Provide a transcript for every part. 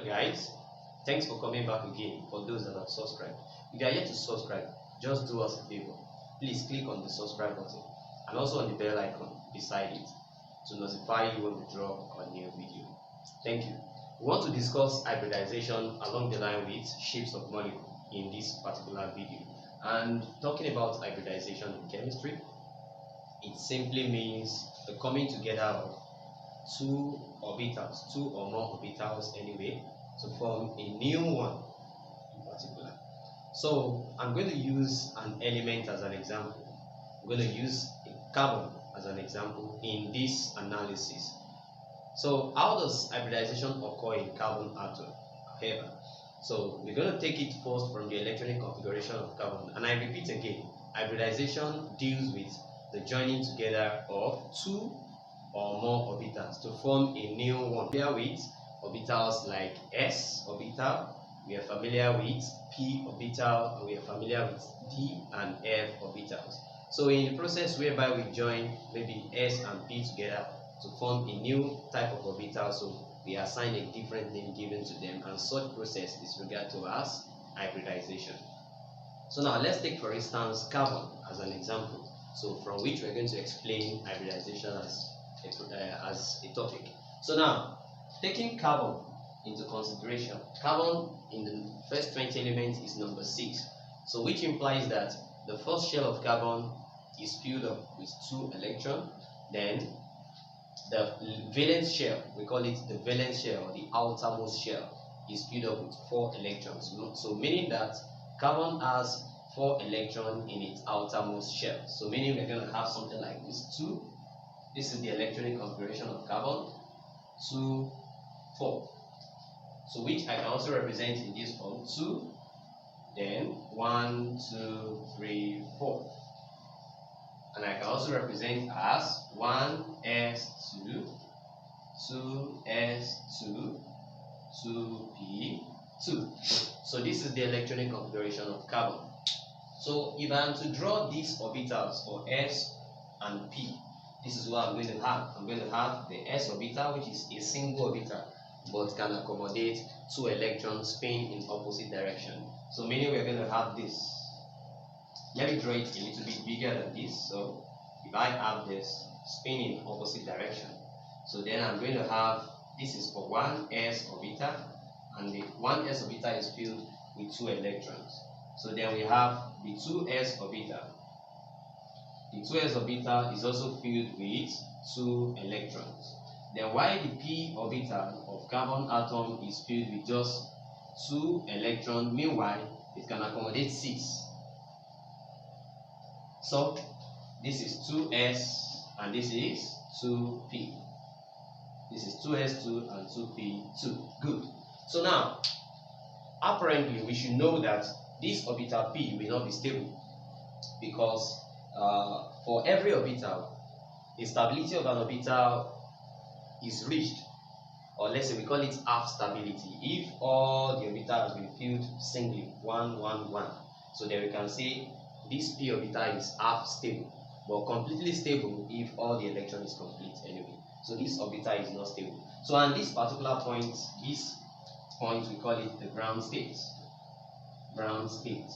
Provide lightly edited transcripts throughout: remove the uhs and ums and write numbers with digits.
guys, thanks for coming back again. For those that have subscribed, if you are yet to subscribe, just do us a favor. Please click on the subscribe button and also on the bell icon beside it to notify you when we drop a new video. Thank you. We want to discuss hybridization along the line with shapes of molecule in this particular video. And talking about hybridization in chemistry, it simply means the coming together of two orbitals, two or more orbitals anyway, to form a new one in particular. So I'm going to use an element as an example. I'm going to use a carbon as an example in this analysis. So how does hybridization occur in carbon atom? However, so we're going to take it first from the electronic configuration of carbon. And I repeat again, hybridization deals with the joining together of two or more orbitals to form a new one. We are with orbitals like s orbital, we are familiar with p orbital, and we are familiar with d and f orbitals. So in the process whereby we join maybe s and p together to form a new type of orbital, so we assign a different name given to them, and such process is referred to as hybridization. So now let's take for instance carbon as an example, so from which we're going to explain hybridization as a topic. So now, taking carbon into consideration, carbon in the first 20 elements is number 6, so which implies that the first shell of carbon is filled up with 2 electrons. Then the valence shell, we call it the valence shell or the outermost shell, is filled up with 4 electrons. So meaning that carbon has 4 electrons in its outermost shell. So meaning we're going to have something like this: 2. This is the electronic configuration of carbon. 2, 4. So which I can also represent in this form: 2, then 1, 2, 3, 4. And I can also represent as 1s2, 2s2, 2p2. So this is the electronic configuration of carbon. So if I am to draw these orbitals for s and p, this is what I'm going to have. I'm going to have the s orbital, which is a single orbital but can accommodate 2 electrons spin in opposite direction. So meaning we're going to have this. Let me draw it a little bit bigger than this. So if I have this spin in opposite direction, so then I'm going to have, this is for 1s orbital, and the 1s orbital is filled with 2 electrons. So then we have the 2s orbital. The 2s orbital is also filled with 2 electrons. Then while the p orbital of carbon atom is filled with just 2 electrons, meanwhile it can accommodate 6. So this is 2s and this is 2p. This is 2s2 and 2p2. Good. So now, apparently we should know that this orbital p will not be stable, because for every orbital, the stability of an orbital is reached, or let's say we call it half stability, if all the orbital has been filled singly, 1, 1, 1. So then we can say this p orbital is half stable, but completely stable if all the electron is complete anyway. So this orbital is not stable. So on this particular point, this point we call it the ground state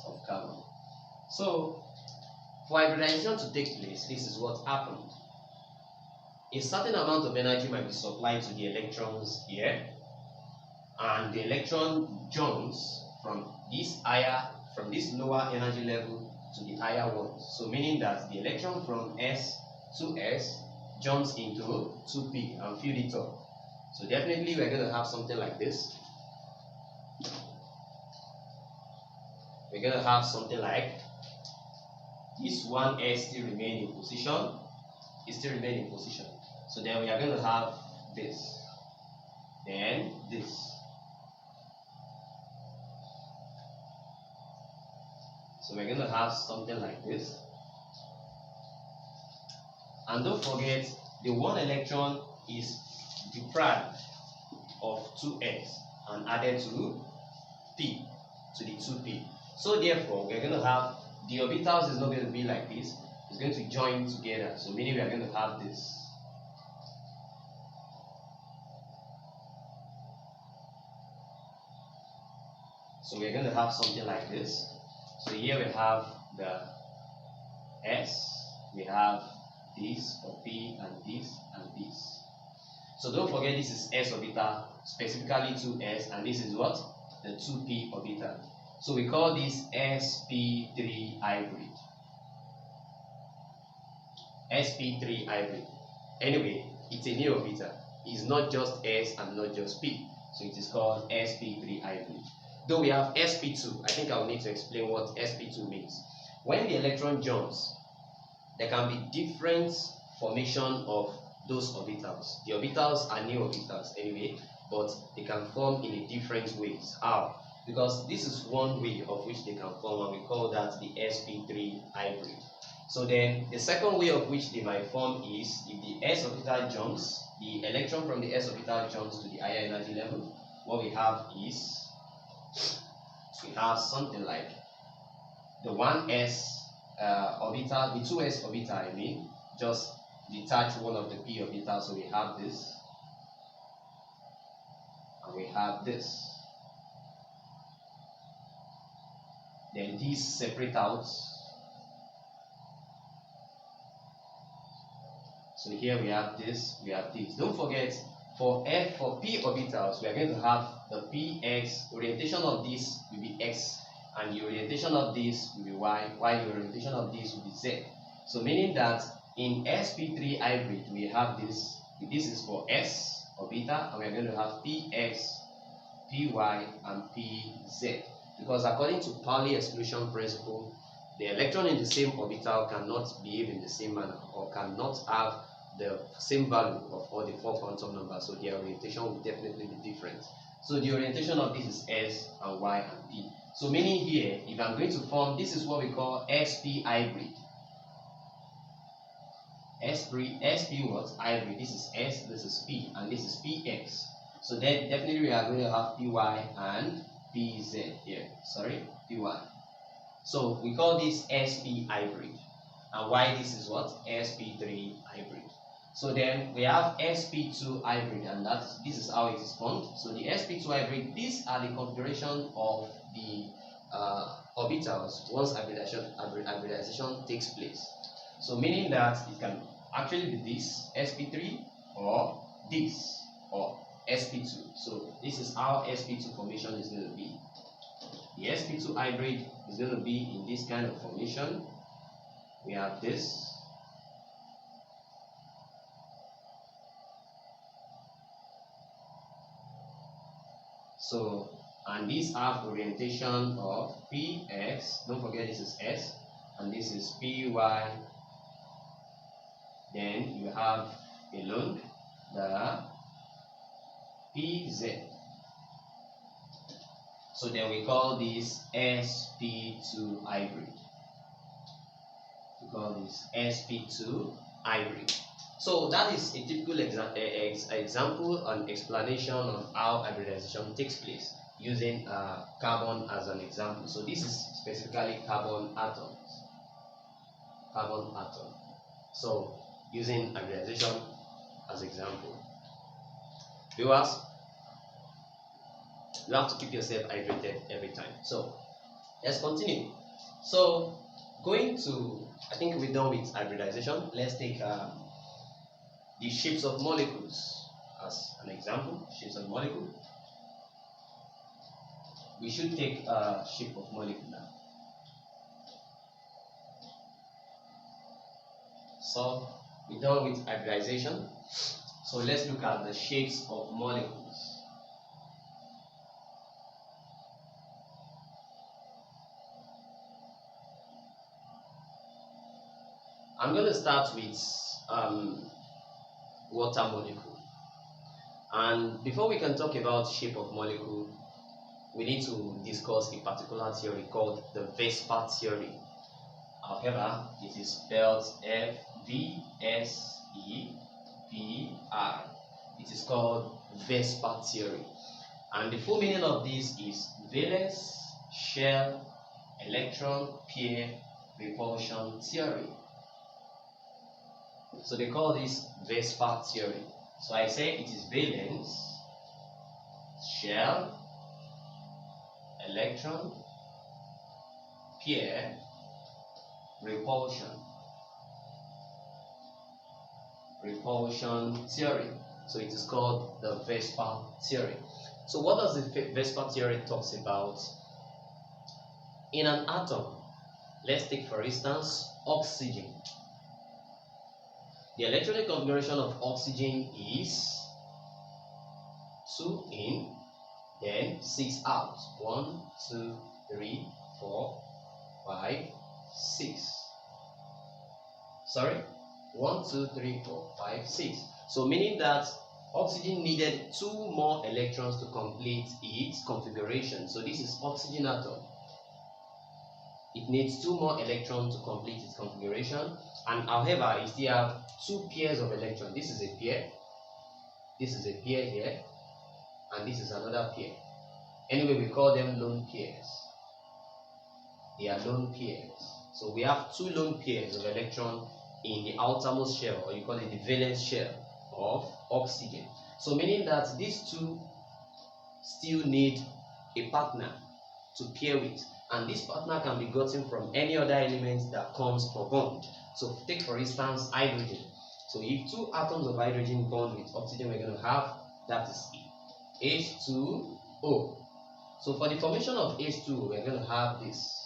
of carbon. So for hybridization to take place, this is what happened. A certain amount of energy might be supplied to the electrons here, and the electron jumps from this lower energy level to the higher one. So meaning that the electron from s to s jumps into 2p and fill it up. So definitely we're going to have something like this. We're going to have something like this. 1s still remain in position. It still remain in position. So then we are going to have this. Then this. So we're going to have something like this. And don't forget, the 1 electron is deprived of 2s and added to p, to the 2p. So therefore, we're going to have the orbitals is not going to be like this. It's going to join together. So meaning we are going to have this. So we're going to have something like this. So here we have the S, we have this for P, and this and this. So don't forget this is S orbital, specifically 2s, and this is what? The 2p orbital. So we call this sp3 hybrid. sp3 hybrid. Anyway, it's a new orbital. It's not just S and not just P. So it is called sp3 hybrid. Though we have sp2, I think I'll need to explain what sp2 means. When the electron jumps, there can be different formation of those orbitals. The orbitals are new orbitals anyway, but they can form in a different ways. How? Because this is one way of which they can form, and we call that the sp3 hybrid. So then the second way of which they might form is if the s orbital jumps, the electron from the s orbital jumps to the higher energy level, what we have is we have something like the 1s orbital, the 2s orbital, I mean, just detach one of the p orbital. So we have this and we have this. Then these separate out. So here we have this, we have this. Don't forget, for p orbitals, we are going to have the px. Orientation of this will be x, and the orientation of this will be y, while the orientation of this will be z. So meaning that in sp3 hybrid we have this. This is for s orbital, and we are going to have px, py, and pz. Because according to Pauli exclusion principle, the electron in the same orbital cannot behave in the same manner, or cannot have the same value of all the 4 quantum numbers, so their orientation will definitely be different. So the orientation of this is S and Y and P. So meaning here, if I'm going to form, this is what we call SP hybrid. SP what? Hybrid. This is S, this is P, and this is PX. So then definitely we are going to have PY and PZ here. Sorry, PY. So we call this SP hybrid. And why this is what? SP3 hybrid. So then we have sp2 hybrid, and this is how it is formed. So the sp2 hybrid, these are the configuration of the orbitals once hybridization takes place. So meaning that it can actually be this sp3 or this or sp2. So this is how sp2 formation is going to be. The sp2 hybrid is going to be in this kind of formation. We have this. So, and these have orientation of px, don't forget this is s, and this is py. Then you have along the pz. So then we call this sp2 hybrid. We call this sp2 hybrid. So that is a typical example and explanation of how hybridization takes place using carbon as an example. So this is specifically carbon atoms. Carbon atom. So using hybridization as example. Viewers, you have to keep yourself hydrated every time. So let's continue. So going to, I think we're done with hybridization. Let's take the shapes of molecules as an example. Shapes of molecule. We should take a shape of molecule now. So we're done with hybridization. So let's look at the shapes of molecules. I'm going to start with water molecule. And before we can talk about shape of molecule, we need to discuss a particular theory called the Vespa Theory. However, it is spelled F-V-S-E-P-R. It is called Vespa Theory. And the full meaning of this is Valence Shell Electron Pair Repulsion Theory. So they call this Vespa Theory. So I say it is valence shell electron pair repulsion theory. So it is called the Vespa theory. So what does the Vespa theory talks about? In an atom, let's take for instance oxygen. The electronic configuration of oxygen is 2 in, then 6 out. 1, 2, 3, 4, 5, 6. Sorry? 1, 2, 3, 4, 5, 6. So meaning that oxygen needed 2 more electrons to complete its configuration. So this is oxygen atom. It needs 2 more electrons to complete its configuration. And however, it still have 2 pairs of electrons. This is a pair. This is a pair here. And this is another pair. Anyway, we call them lone pairs. They are lone pairs. So we have 2 lone pairs of electrons in the outermost shell, or you call it the valence shell of oxygen. So meaning that these 2 still need a partner to pair with, and this partner can be gotten from any other element that comes for bond. So take for instance hydrogen. So if 2 atoms of hydrogen bond with oxygen, we're going to have, that is H2O. So for the formation of H2O, we're going to have this.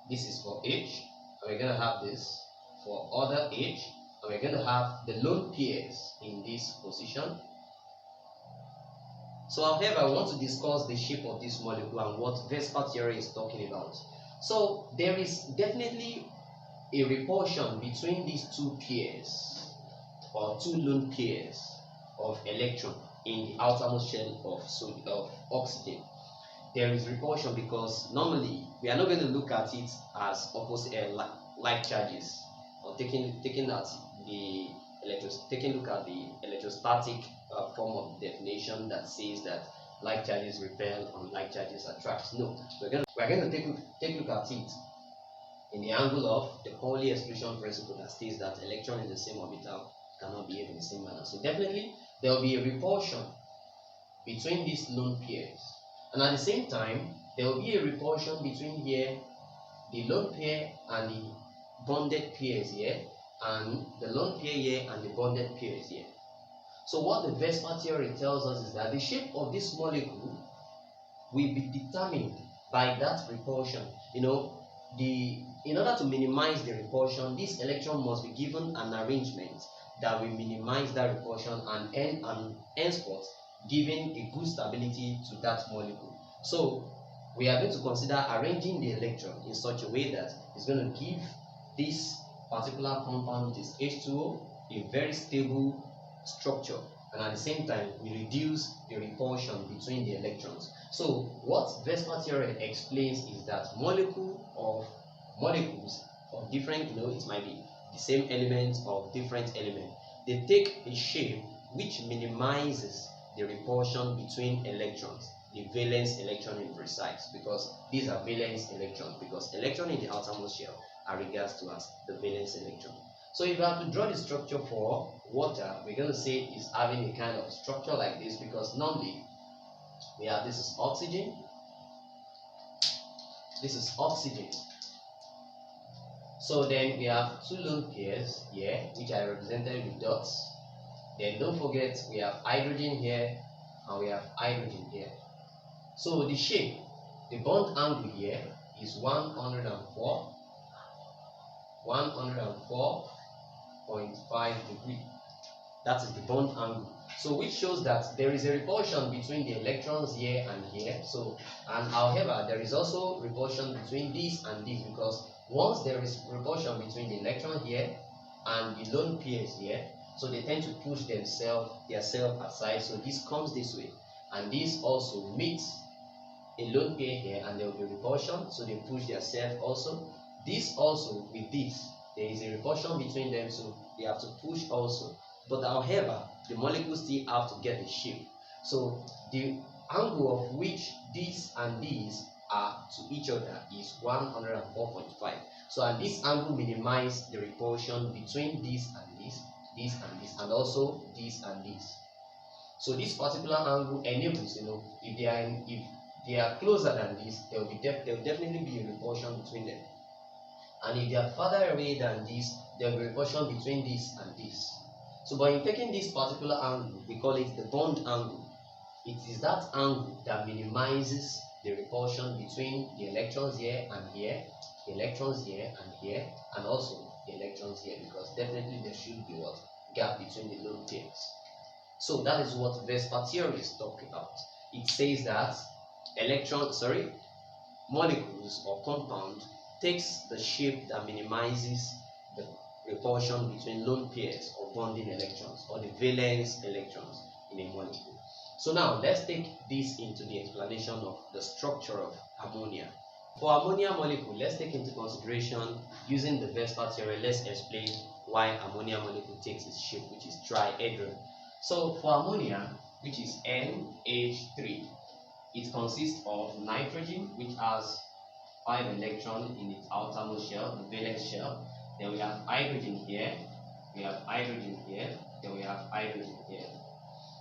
This is for H, and we're going to have this for other H, and we're going to have the lone pairs in this position. So however, I want to discuss the shape of this molecule and what Vespa theory is talking about. So there is definitely a repulsion between these 2 pairs, or 2 lone pairs of electron in the outermost shell of oxygen. There is repulsion because normally we are not going to look at it as opposite like charges, or taking at the look at the electrostatic form of definition that says that like charges repel and like charges attract. No, we're going to take a look at it in the angle of the Pauli exclusion principle that states that electron in the same orbital cannot behave in the same manner. So definitely there will be a repulsion between these lone pairs, and at the same time there will be a repulsion between here, the lone pair and the bonded pairs here, and the lone pair here and the bonded pairs here. So what the Vespa theory tells us is that the shape of this molecule will be determined by that repulsion. In order to minimize the repulsion, this electron must be given an arrangement that will minimize that repulsion and henceforth giving a good stability to that molecule. So we are going to consider arranging the electron in such a way that it's going to give this particular compound, which is H2O, a very stable structure, and at the same time we reduce the repulsion between the electrons. So what Vespa theory explains is that molecules of different, it might be the same element of different element, they take a shape which minimizes the repulsion between electrons, the valence electron in precise, because these are valence electrons, because electron in the outermost shell are regarded to as the valence electron. So if we have to draw the structure for water, we're going to say it's having a kind of structure like this, because normally we have, this is oxygen, so then we have 2 lone pairs here, which are represented with dots. Then don't forget we have hydrogen here and we have hydrogen here. So the shape, the bond angle here is 104.5 degrees. That is the bond angle. So which shows that there is a repulsion between the electrons here and here. So, and however, there is also repulsion between this and this, because once there is repulsion between the electron here and the lone pairs here, so they tend to push themselves aside. So this comes this way, and this also meets a lone pair here, and there will be repulsion. So they push themselves also. This also with this, there is a repulsion between them, so they have to push also. But however, the molecules still have to get a shape. So the angle of which this and these are to each other is 104.5. So and this angle minimizes the repulsion between this and this, and also this and this. So this particular angle enables, if they are closer than this, there will definitely be a repulsion between them. And if they are further away than this, there will be a repulsion between this and this. So by taking this particular angle, we call it the bond angle. It is that angle that minimizes the repulsion between the electrons here and here, the electrons here and here, and also the electrons here, because definitely there should be what? Gap between the lone pairs. So that is what Vespa Theory is talking about. It says that molecules or compound takes the shape that minimizes the repulsion between lone pairs or bonding electrons, or the valence electrons in a molecule. So now let's take this into the explanation of the structure of ammonia. For ammonia molecule, let's take into consideration, using the Vespa theory, let's explain why ammonia molecule takes its shape, which is trihedral. So for ammonia, which is NH3, it consists of nitrogen, which has 5 electrons in its outermost shell, the valence shell. Then we have hydrogen here, we have hydrogen here, then we have hydrogen here.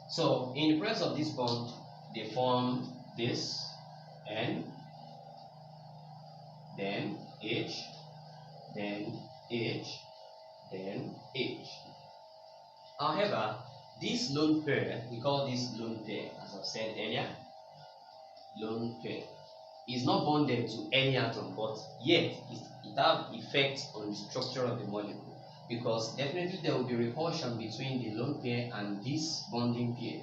So in the presence of this bond, they form this N, then H, then H, then H. However, this lone pair, we call this lone pair, as I've said earlier, lone pair, is not bonded to any atom, but yet it has effects on the structure of the molecule, because definitely there will be repulsion between the lone pair and this bonding pair.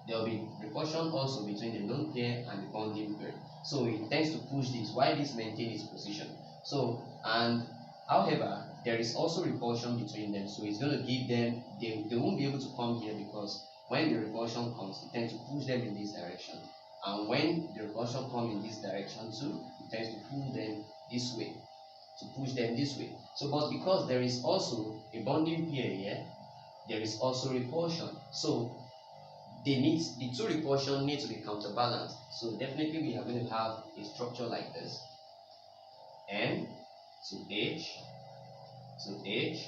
There will be repulsion also between the lone pair and the bonding pair. So it tends to push this while this maintains its position. So, and however, there is also repulsion between them, so it's going to give them, they won't be able to come here, because when the repulsion comes, it tends to push them in this direction. And when the repulsion comes in this direction too, it tends to pull them this way, to push them this way. So, but because there is also a bonding pair here, there is also repulsion. So the two repulsion need to be counterbalanced. So definitely we are going to have a structure like this: N to H to H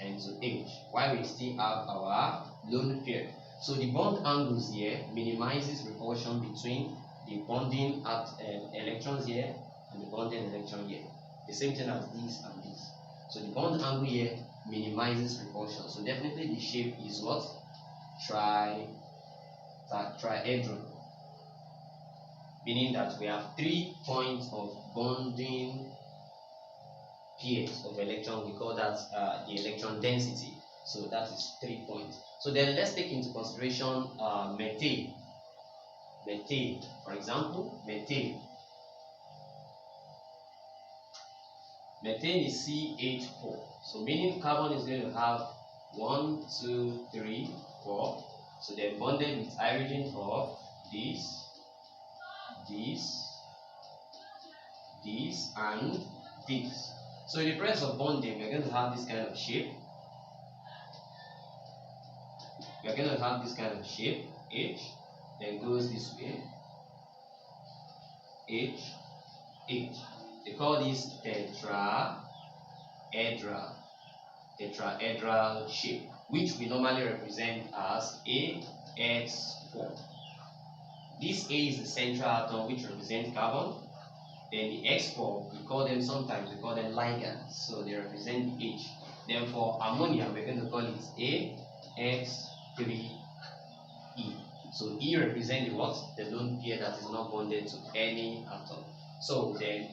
and to H, while we still have our lone pair. So the bond angles here minimizes repulsion between the bonding electrons here and the bonding electron here. The same thing as this and this. So the bond angle here minimizes repulsion. So definitely the shape is what? Trihedral. Meaning that we have 3 points of bonding pairs of electron. We call that the electron density. So that is 3 points. So then let's take into consideration methane. Methane, for example, methane is CH4. So meaning carbon is going to have 1, 2, 3, 4. So they're bonded with hydrogen of this, and this. So in the presence of bonding, we're going to have this kind of shape. We're going to have this kind of shape, H, then goes this way, H, H. They call this tetrahedral shape, which we normally represent as AX4. This A is the central atom, which represents carbon. Then the X4, sometimes we call them ligands, so they represent the H. Then for ammonia, we're going to call it AX3E. So E represents the what? The lone pair that is not bonded to any atom. So then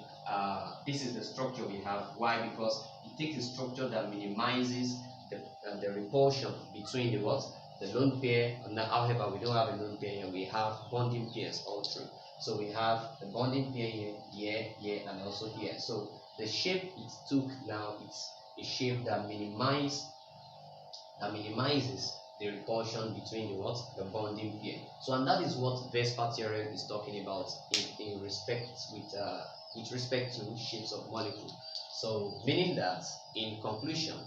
this is the structure we have. Why? Because it takes a structure that minimizes the repulsion between the what? The lone pair. However, we don't have a lone pair here. We have bonding pairs all through. So we have the bonding pair here, here, and also here. So the shape it took now, it's a shape that minimizes the repulsion between the bonding pair. So, and that is what Vespa Theory is talking about in respect with respect to shapes of molecules. So meaning that in conclusion,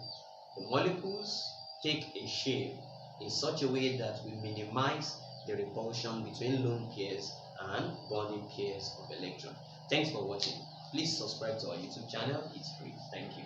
the molecules take a shape in such a way that will minimize the repulsion between lone pairs and bonding pairs of electrons. Thanks for watching. Please subscribe to our YouTube channel. It's free. Thank you.